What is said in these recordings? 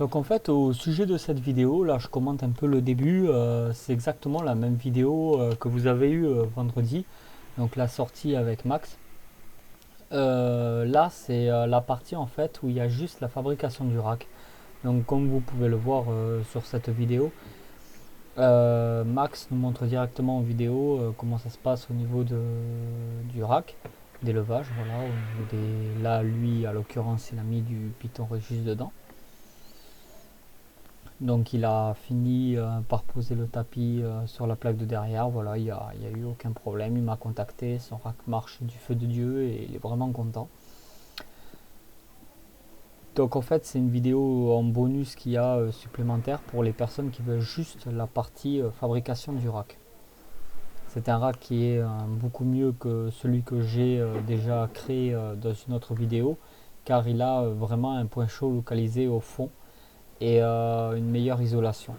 Donc en fait au sujet de cette vidéo, là je commente un peu le début, c'est exactement la même vidéo que vous avez eue vendredi, donc la sortie avec Max. Là c'est la partie en fait où il y a juste la fabrication du rack. Donc comme vous pouvez le voir sur cette vidéo, Max nous montre directement en vidéo comment ça se passe au niveau du rack, d'élevage, voilà, au niveau là lui à l'occurrence il a mis du Python Régis dedans. Donc il a fini par poser le tapis sur la plaque de derrière, voilà, il y a eu aucun problème, il m'a contacté, son rack marche du feu de Dieu et il est vraiment content. Donc en fait c'est une vidéo en bonus qu'il y a supplémentaire pour les personnes qui veulent juste la partie fabrication du rack. C'est un rack qui est beaucoup mieux que celui que j'ai déjà créé dans une autre vidéo, car il a vraiment un point chaud localisé au fond et une meilleure isolation.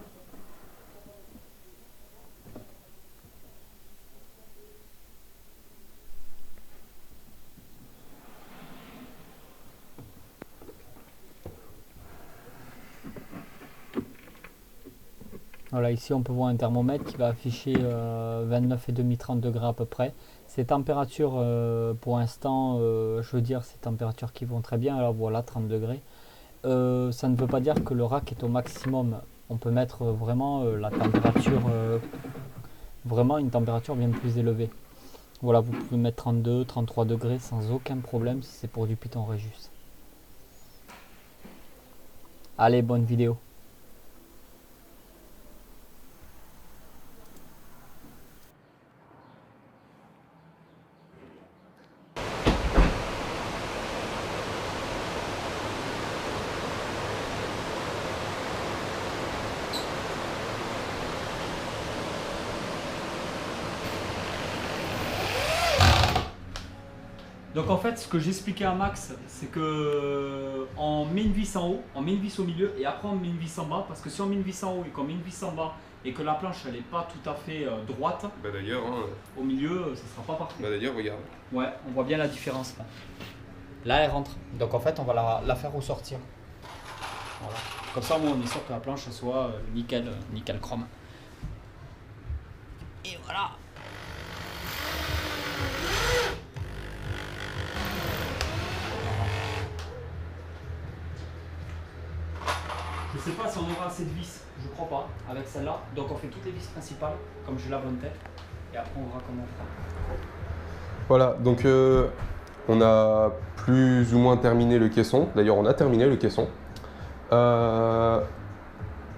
Voilà, ici on peut voir un thermomètre qui va afficher 29,5-30 degrés à peu près. Ces températures pour l'instant, je veux dire, ces températures qui vont très bien. Alors voilà, 30 degrés. Ça ne veut pas dire que le rack est au maximum. On peut mettre vraiment la température, vraiment une température bien plus élevée. Voilà, vous pouvez mettre 32, 33 degrés sans aucun problème si c'est pour du Python Régis. Allez, bonne vidéo. Donc en fait, ce que j'expliquais à Max, c'est que on met une vis en haut, on met une vis au milieu et après on met une vis en bas. Parce que si on met une vis en haut et qu'on met une vis en bas et que la planche elle n'est pas tout à fait droite, bah d'ailleurs, hein, au milieu, ça sera pas parfait. bah d'ailleurs, regarde. Ouais, on voit bien la différence là. Là, elle rentre. Donc en fait, on va la faire ressortir. Voilà. Comme ça, on est sûr que la planche soit nickel, nickel chrome. Et voilà. Je sais pas si on aura assez de vis, je crois pas, avec celle-là. Donc on fait toutes les vis principales, comme j'ai la bonne tête, et après on verra comment on fera. Voilà, donc on a plus ou moins terminé le caisson. D'ailleurs, on a terminé le caisson.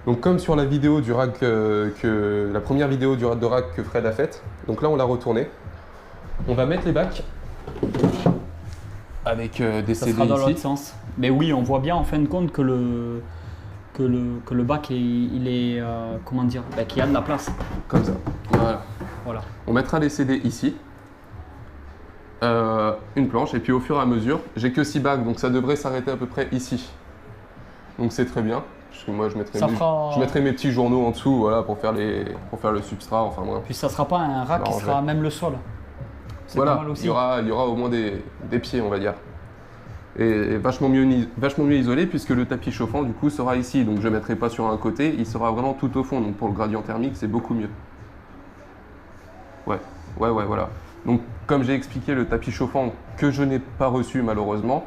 Donc comme sur la vidéo du rack, la première vidéo de rack que Fred a faite, donc là on l'a retourné. On va mettre les bacs avec des Ça CD sera dans ici. l'autre sens. Mais oui, on voit bien en fin de compte que le bac il est comment dire, qu'il y a de la place. Comme ça. Voilà. Voilà. On mettra les CD ici. Une planche et puis au fur et à mesure, j'ai que 6 bacs donc ça devrait s'arrêter à peu près ici. Donc c'est très bien. Parce que moi je mettrai mes petits journaux en dessous voilà, pour faire le substrat, enfin bref. Puis ça sera pas un rack qui sera même le sol. Voilà, pas mal aussi. Il y aura au moins des pieds on va dire. Et vachement mieux isolé puisque le tapis chauffant du coup sera ici. Donc je ne mettrai pas sur un côté, il sera vraiment tout au fond. Donc pour le gradient thermique c'est beaucoup mieux. Ouais, voilà. Donc comme j'ai expliqué, le tapis chauffant que je n'ai pas reçu malheureusement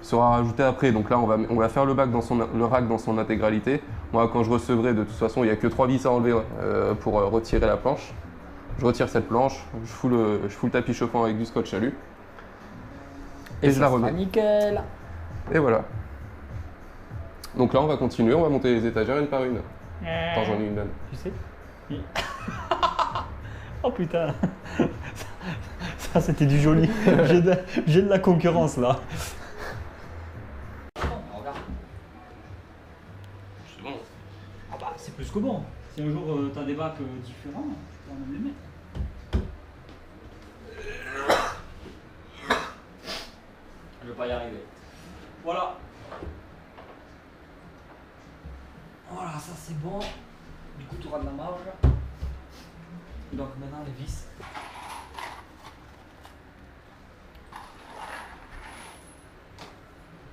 sera rajouté après. Donc là on va faire le rack dans son intégralité. Moi quand je recevrai, de toute façon il n'y a que 3 vis à enlever pour retirer la planche. Je retire cette planche, je fous le tapis chauffant avec du scotch alu. Et je la remets. Nickel. Et voilà. Donc là on va continuer, on va monter les étagères une par une. Attends, j'en ai une même. Tu sais oui. Oh putain. Ça c'était du joli. J'ai de la concurrence là. Regarde. C'est bon. Ah bah c'est plus que bon. Si un jour t'as des bacs différents, tu peux même les mettre. Je vais pas y arriver. Voilà. Voilà, ça c'est bon. Du coup, tu auras de la marge. Donc maintenant les vis.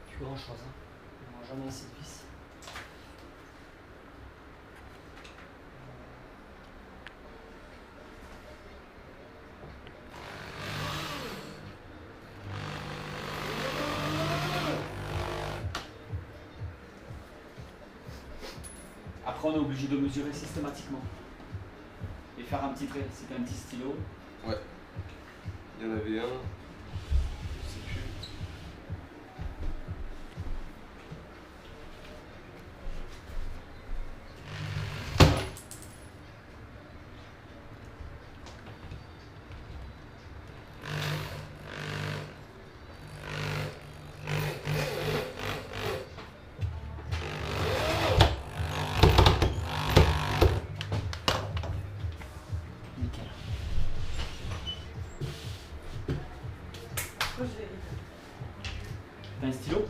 Plus grand chose. Hein. On n'aura jamais assez de vis. Après, on est obligé de mesurer systématiquement. Et faire un petit trait. Si tu as un petit stylo. Ouais. Il y en avait un. Je sais plus. Nickel. T'as un stylo?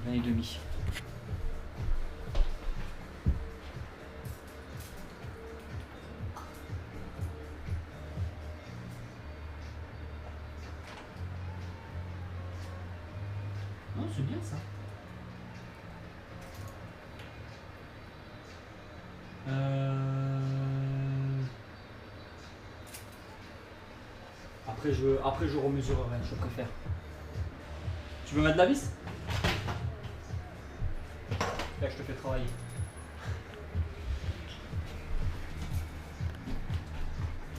Et demi. Non, c'est bien ça. Après je remesurerai, je préfère. Tu veux mettre la vis? Là, je te fais travailler.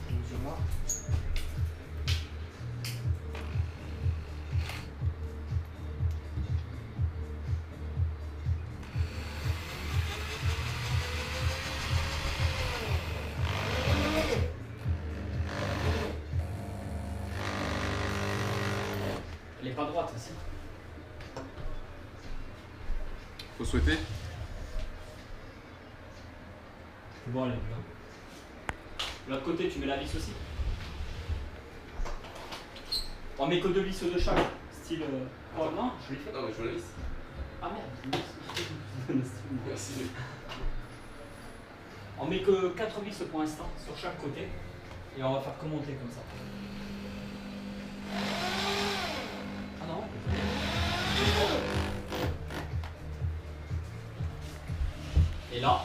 Mesure là. Elle est pas droite aussi. Faut souhaiter. Bon, elle est bien. De l'autre côté, tu mets la vis aussi. On met que deux vis de chaque. Style. Oh non, je l'ai fait. Non, mais je veux la vis. Ah merde, Merci. On met que 4 vis pour l'instant sur chaque côté. Et on va faire que monter comme ça. Ah non. Et là.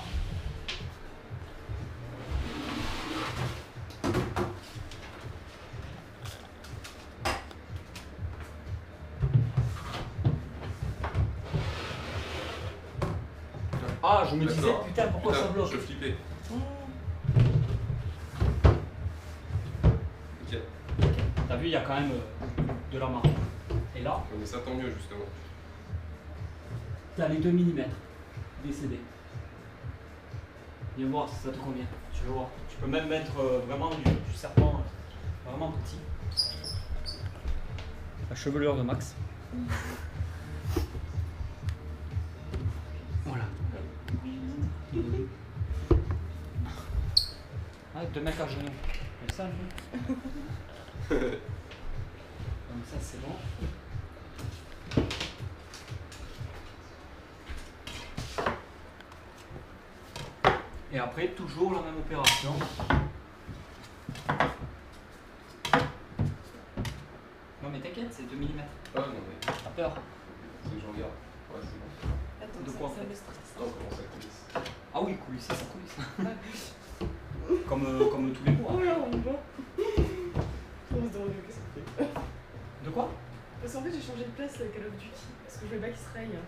Ah, je me disais, putain, pourquoi ça bloque? Je flippais. Ok. T'as vu, il y a quand même de la marge. Et là, Mais ça tant mieux justement. t'as les 2 mm décédés. Viens voir si ça te convient. Tu veux voir. Tu peux même mettre vraiment du serpent vraiment petit. La chevelure de Max. Voilà. Ah, 2 mecs à genoux. Comme ça, un peu. Comme ça, c'est bon. Et après, toujours la même opération. Non mais t'inquiète, c'est 2 mm. Ah non mais T'as peur? c'est que je regarde. Ouais c'est bon. Attends, De quoi, en fait? Non comment ça coulisse. Ah oui, coulisser, ça coulisse. comme tous les mois. Oh là, on voit. On se demande qu'est-ce qu'on fait. De quoi? Parce qu'en fait, j'ai changé de place avec Call of Duty. Parce que je voulais pas qu'il se raye.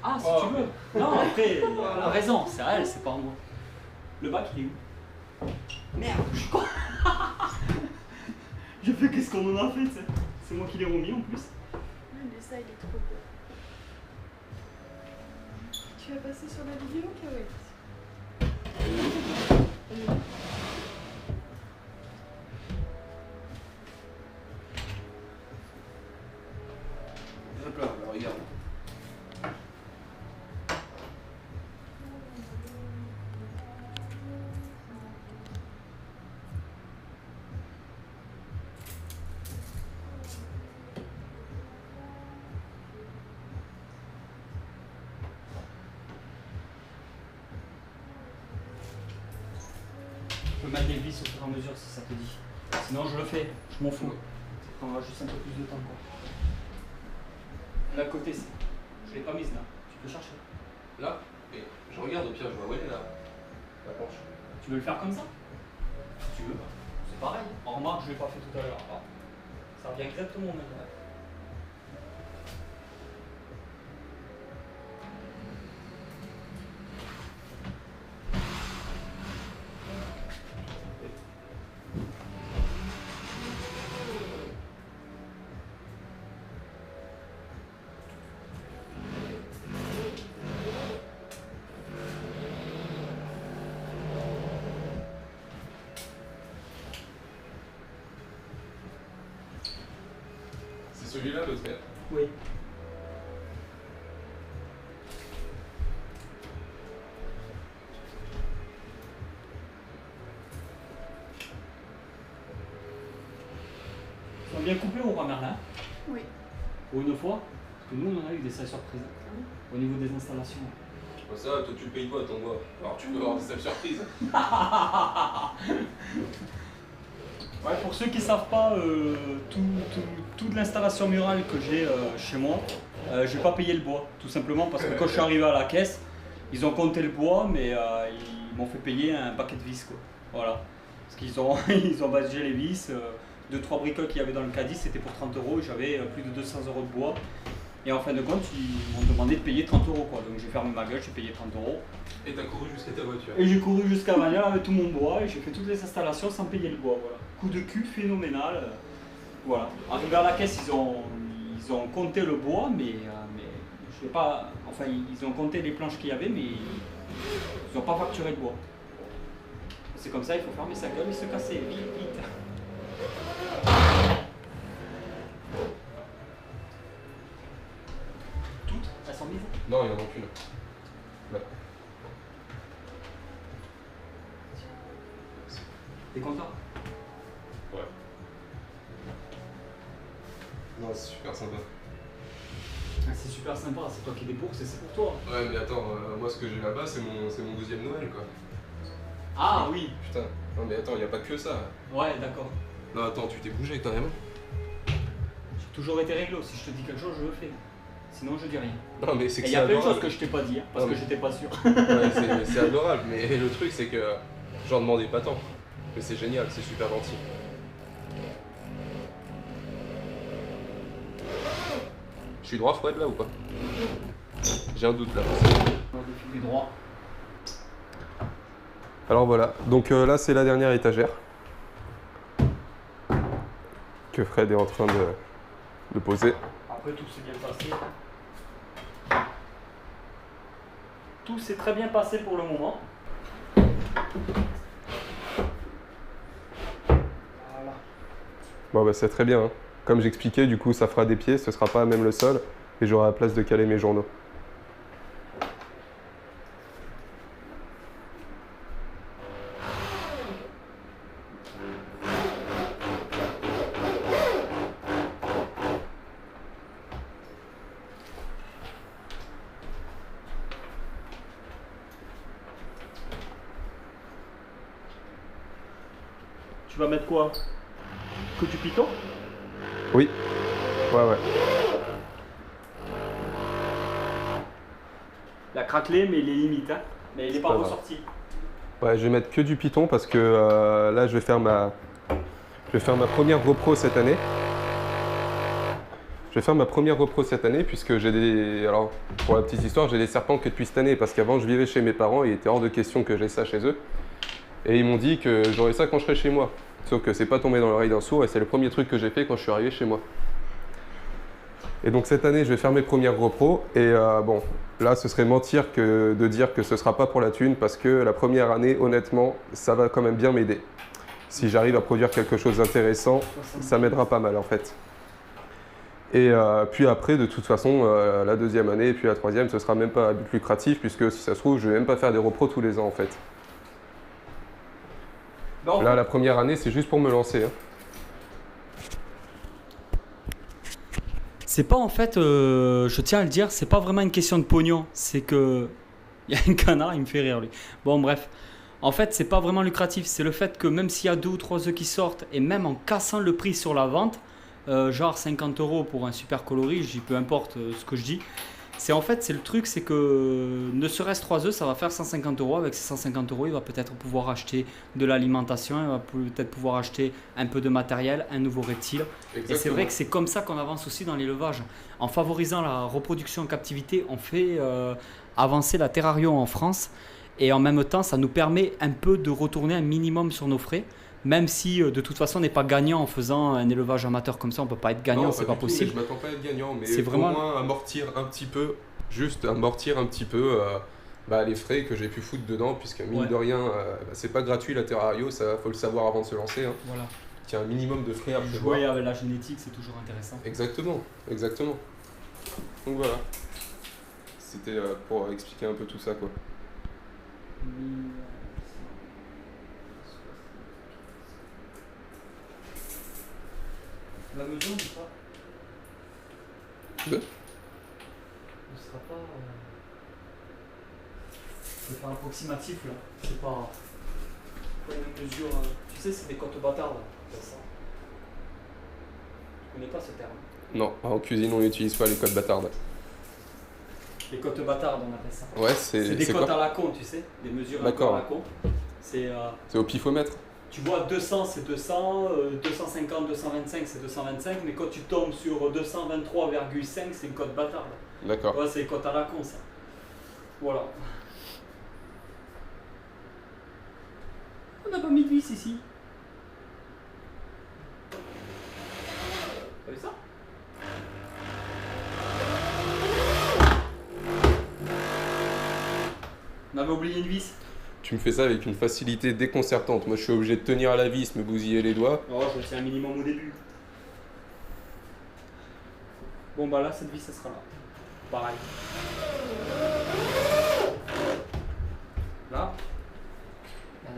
Ah, si Oh. tu veux. Non, après, elle a raison, c'est à elle, c'est pas à moi. Le bac, il est où? Merde, je suis con. J'ai fait qu'est-ce qu'on en a fait, tu sais. C'est moi qui l'ai remis en plus. Mais ça, il est trop beau. Tu vas passer sur la vidéo, Kawaii? Hop là, bah, regarde. Je peux mettre des vis au fur et à mesure si ça te dit. Sinon, je le fais, je m'en fous. Ça prendra juste un peu plus de temps, quoi. L'à côté, c'est. Je l'ai pas mise là. Tu peux chercher. Là, mais je regarde au pire, je vois où elle est là. La planche. Tu veux le faire comme ça? Si tu veux, c'est pareil. En remarque, je ne l'ai pas fait tout à l'heure. Ça revient exactement au même. C'est celui-là le trait. Oui. Ils sont bien coupés au roi Merlin. Oui. Pour une fois. Parce que nous, on en a eu des salles surprises. Au niveau des installations. Ça, toi tu payes quoi ton bois? Alors tu peux avoir des salles surprises. Ouais, pour ceux qui ne savent pas, toute l'installation murale que j'ai chez moi, je n'ai pas payé le bois. Tout simplement parce que quand je suis arrivé à la caisse, ils ont compté le bois, mais ils m'ont fait payer un paquet de vis. Quoi. Voilà. Parce qu'ils ont, ils ont badgé les vis. 2-3 bricoles qu'il y avait dans le caddie, c'était pour 30 €. J'avais plus de 200 € de bois. Et en fin de compte, ils m'ont demandé de payer 30 €. Quoi. Donc j'ai fermé ma gueule, j'ai payé 30 €. Et t'as couru jusqu'à ta voiture. Et j'ai couru jusqu'à Bagnoles avec tout mon bois et j'ai fait toutes les installations sans payer le bois. Voilà. Coup de cul phénoménal. Voilà. Arrivé à la caisse, ils ont compté le bois, mais je sais pas. Enfin, ils ont compté les planches qu'il y avait, mais ils n'ont pas facturé le bois. C'est comme ça, il faut fermer sa gueule et se casser. Vite, vite. Toutes, elles sont mises. Non, il n'y en a qu'une. Là. T'es content? Ouais. Non, c'est super sympa. Ah, c'est super sympa, c'est toi qui débourses et c'est pour toi. Ouais, mais attends, moi ce que j'ai là-bas, c'est mon deuxième Noël quoi. Ah oui. Putain, non mais attends, il n'y a pas que ça. Ouais, d'accord. Non, attends, tu t'es bougé quand même. J'ai toujours été réglo, si je te dis quelque chose, je le fais. Sinon, je dis rien. Non, mais c'est Et que il y c'est a plein de choses adorable. que je t'ai pas dit, hein, parce Non, que mais- j'étais pas sûr. Ouais, c'est adorable, mais le truc c'est que j'en demandais pas tant. Mais c'est génial, c'est super gentil. Je suis droit Fred là ou pas? J'ai un doute là. On défile droit. Alors voilà, donc là c'est la dernière étagère que Fred est en train de poser. Après, tout s'est bien passé. Tout s'est très bien passé pour le moment. Voilà. Bon bah c'est très bien, hein. Comme j'expliquais, du coup ça fera des pieds, ce sera pas même le sol, et j'aurai la place de caler mes journaux. Tu vas mettre quoi? Que du piton? Oui, ouais. Il a craquelé, mais il est limite. Hein. Mais il n'est pas pas grave. ressorti. Ouais, je vais mettre que du Python parce que là je vais faire ma première repro cette année. Je vais faire ma première repro cette année puisque j'ai des... Alors, pour la petite histoire, j'ai des serpents que depuis cette année parce qu'avant je vivais chez mes parents et il était hors de question que j'ai ça chez eux. Et ils m'ont dit que j'aurais ça quand je serais chez moi. Sauf que c'est pas tombé dans l'oreille d'un sourd et c'est le premier truc que j'ai fait quand je suis arrivé chez moi. Et donc cette année, je vais faire mes premières repros et bon, là ce serait mentir de dire que ce sera pas pour la thune parce que la première année, honnêtement, ça va quand même bien m'aider. Si j'arrive à produire quelque chose d'intéressant, ça m'aidera pas mal en fait. Et puis après, de toute façon, la deuxième année et puis la troisième, ce sera même pas à but lucratif puisque si ça se trouve, je vais même pas faire des repros tous les ans en fait. Non. Là, la première année, c'est juste pour me lancer. Hein. C'est pas en fait, je tiens à le dire, c'est pas vraiment une question de pognon. C'est que. Il y a un canard, il me fait rire lui. Bon, bref. En fait, c'est pas vraiment lucratif. C'est le fait que même s'il y a 2 ou 3 œufs qui sortent, et même en cassant le prix sur la vente, genre 50 € pour un super coloris, je dis peu importe ce que je dis, C'est en fait, c'est le truc, c'est que ne serait-ce 3 œufs, ça va faire 150 euros. Avec ces 150 euros, il va peut-être pouvoir acheter de l'alimentation, il va peut-être pouvoir acheter un peu de matériel, un nouveau reptile. Et c'est vrai que c'est comme ça qu'on avance aussi dans l'élevage. En favorisant la reproduction en captivité, on fait avancer la terrario en France. Et en même temps, ça nous permet un peu de retourner un minimum sur nos frais. Même si de toute façon on n'est pas gagnant en faisant un élevage amateur comme ça, on ne peut pas être gagnant, c'est pas possible. Je m'attends pas à être gagnant, mais c'est vraiment... au moins amortir un petit peu, les frais que j'ai pu foutre dedans, puisque mine de rien, c'est pas gratuit la terrario, ça faut le savoir avant de se lancer. Hein. Voilà. Il y a un minimum de frais à prévoir. Jouer avec la génétique, c'est toujours intéressant. Exactement. Donc voilà. C'était pour expliquer un peu tout ça, quoi. La mesure ou pas? De ne sera pas. C'est pas approximatif là. C'est pas une mesure. Tu sais, c'est des cotes bâtardes. C'est ça. Tu connais pas ce terme? Non, en cuisine on n'utilise pas les codes bâtardes. Les cotes bâtardes, on appelle ça. Ouais, c'est des cotes à la con, tu sais, des mesures un peu à la con. C'est au pifomètre. Tu vois, 200 c'est 200, 250, 225 c'est 225, mais quand tu tombes sur 223,5 c'est une cote bâtarde. D'accord. Ouais, c'est une cote à la con ça. Voilà. On n'a pas mis de vis ici. T'as vu ça? On avait oublié une vis. Tu me fais ça avec une facilité déconcertante. Moi, je suis obligé de tenir à la vis, me bousiller les doigts. Oh, je tiens un minimum au début. Bon, bah là, cette vis, ça sera là. Pareil. Là. La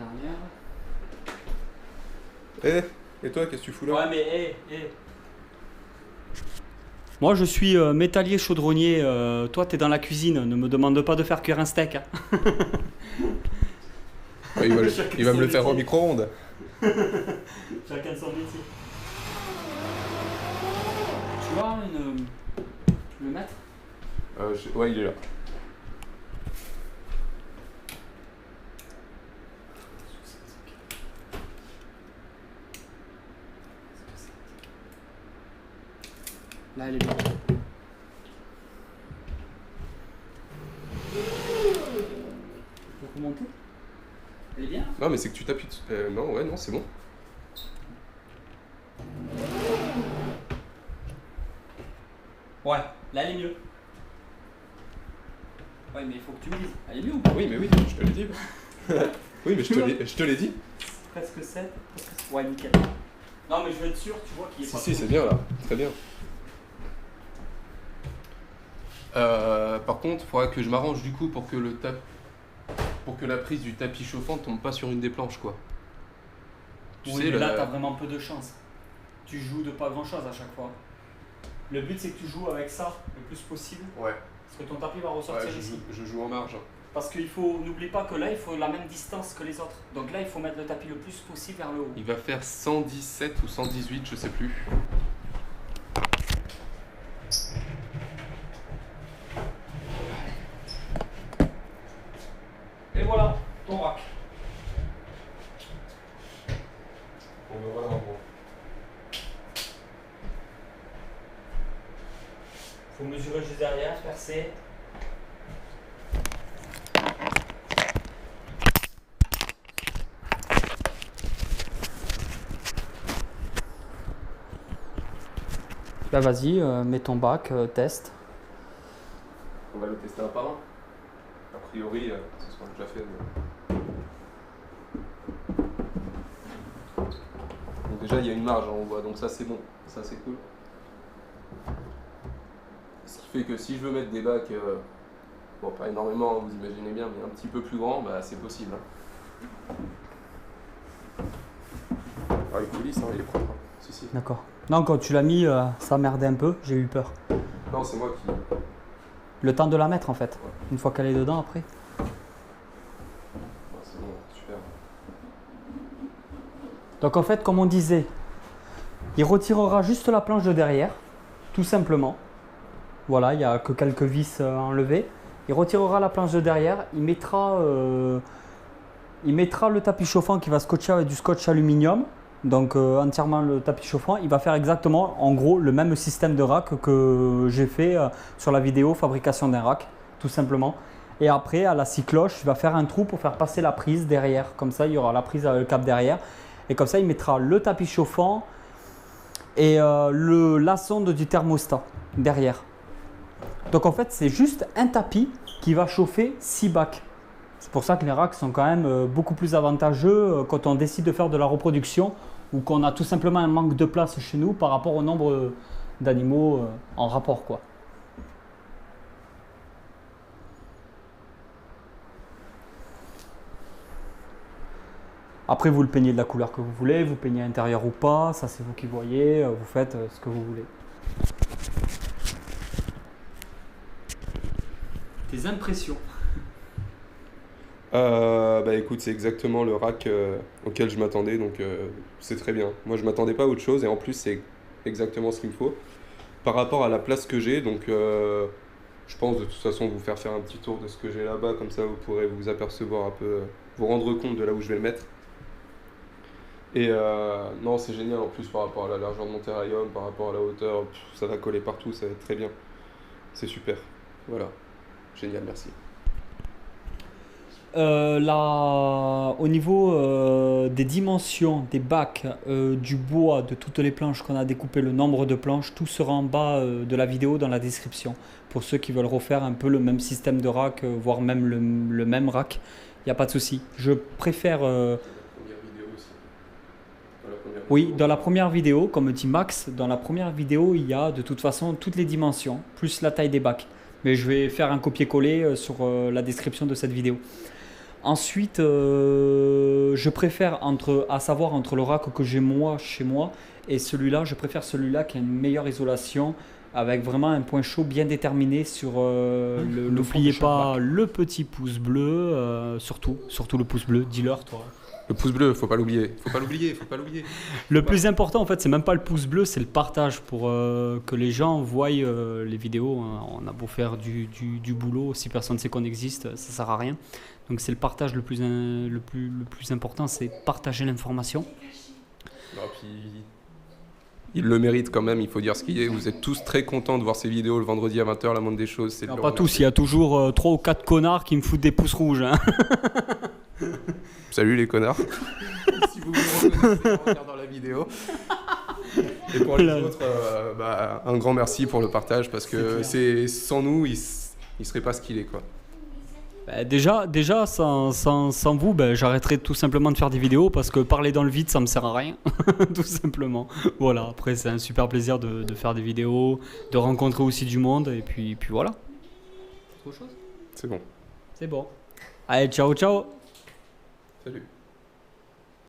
dernière. Et toi, qu'est-ce que tu fous là? Ouais, mais Moi, je suis métallier chaudronnier. Toi, t'es dans la cuisine. Ne me demande pas de faire cuire un steak. Hein. Ouais, il va me le faire au micro-ondes. Chacun son métier. Tu vois le mettre? Ouais, il est là. Là, elle est bien. Faut remonter? Elle est bien? Non, mais c'est que tu t'appuies dessus. Non, c'est bon. Ouais, là elle est mieux. Ouais, mais il faut que tu me dises. Elle est mieux ou pas? Oui, mais oui, je te l'ai dit. Oui, mais je te l'ai dit. Presque 7. Ouais, nickel. Non, mais je veux être sûr, tu vois, qu'il est pas. Si, c'est bien là. Très bien. Par contre, il faudra que je m'arrange du coup pour que la prise du tapis chauffant tombe pas sur une des planches, quoi. Tu sais, mais là, t'as vraiment peu de chance. Tu joues de pas grand chose à chaque fois. Le but, c'est que tu joues avec ça le plus possible. Ouais. Parce que ton tapis va ressortir ici. Je joue en marge. Parce qu'il faut, n'oublie pas que là, il faut la même distance que les autres. Donc là, il faut mettre le tapis le plus possible vers le haut. Il va faire 117 ou 118, je sais plus. Et voilà, ton rack. On va voir en gros. Faut mesurer juste derrière, percer. Là, vas-y, mets ton bac, teste. On va le tester un par un. A priori, ce sera déjà fait. Donc déjà, il y a une marge, on voit, donc ça c'est bon. Ça c'est cool. Ce qui fait que si je veux mettre des bacs, bon pas énormément, vous imaginez bien, mais un petit peu plus grand, bah c'est possible. Ah, il coulisse, hein, il est propre. Hein. Si. D'accord. Non, quand tu l'as mis, ça merdait un peu, j'ai eu peur. Non, c'est moi qui... Le temps de la mettre en fait, Ouais. une fois qu'elle est dedans après. Ouais, c'est bon, super. Donc en fait, comme on disait, il retirera juste la planche de derrière, tout simplement. Voilà, il n'y a que quelques vis à enlever. Il retirera la planche de derrière. Il mettra le tapis chauffant qui va scotcher avec du scotch aluminium. Donc entièrement le tapis chauffant. Il va faire exactement, en gros, le même système de rack que j'ai fait sur la vidéo fabrication d'un rack, tout simplement. Et après, à la scie cloche, il va faire un trou pour faire passer la prise derrière. Comme ça, il y aura la prise avec le câble derrière. Et comme ça, il mettra le tapis chauffant et la sonde du thermostat derrière. Donc en fait, c'est juste un tapis qui va chauffer 6 bacs. C'est pour ça que les racks sont quand même beaucoup plus avantageux quand on décide de faire de la reproduction ou qu'on a tout simplement un manque de place chez nous par rapport au nombre d'animaux en rapport, quoi. Après, vous le peignez de la couleur que vous voulez, vous peignez intérieur ou pas, ça c'est vous qui voyez, vous faites ce que vous voulez. Tes impressions? Bah écoute, c'est exactement le rack auquel je m'attendais, donc c'est très bien. Moi je m'attendais pas à autre chose et en plus c'est exactement ce qu'il me faut. Par rapport à la place que j'ai, donc je pense de toute façon vous faire un petit tour de ce que j'ai là-bas, comme ça vous pourrez vous apercevoir un peu, vous rendre compte de là où je vais le mettre. Et non, c'est génial en plus par rapport à la largeur de mon terrarium, par rapport à la hauteur, ça va coller partout, ça va être très bien. C'est super, voilà. Génial, merci. Au niveau des dimensions, des bacs, du bois, de toutes les planches qu'on a découpées, le nombre de planches, tout sera en bas de la vidéo dans la description. Pour ceux qui veulent refaire un peu le même système de rack, voire même le même rack, il n'y a pas de souci. Je préfère... Oui, dans la première vidéo, comme dit Max, dans la première vidéo, il y a de toute façon toutes les dimensions, plus la taille des bacs. Mais je vais faire un copier-coller sur la description de cette vidéo. Ensuite, je préfère entre le rack que j'ai moi chez moi et celui-là, je préfère celui-là qui a une meilleure isolation avec vraiment un point chaud bien déterminé sur n'oubliez pas le petit pouce bleu, surtout le pouce bleu, dis-leur toi. Le pouce bleu, faut pas l'oublier, faut pas l'oublier, faut pas l'oublier. Le plus important en fait, c'est même pas le pouce bleu, c'est le partage pour que les gens voient les vidéos. On a beau faire du boulot, si personne ne sait qu'on existe, ça sert à rien. Donc c'est le partage le plus important, c'est partager l'information. Non, puis, il le mérite quand même, il faut dire ce qu'il est. Vous êtes tous très contents de voir ces vidéos le vendredi à 20h, la moindre des choses. C'est pas tous, il y a toujours 3 ou 4 connards qui me foutent des pouces rouges. Hein. Salut les connards. Si vous vous reconnaissez en regardant la vidéo. Et pour les autres, un grand merci pour le partage parce que sans nous, il serait pas ce qu'il est, quoi. Déjà sans vous, j'arrêterais tout simplement de faire des vidéos parce que parler dans le vide, ça me sert à rien. Tout simplement. Voilà, après c'est un super plaisir de faire des vidéos, de rencontrer aussi du monde et puis voilà. Autre chose ? C'est bon. C'est bon. Allez, ciao, ciao. Salut.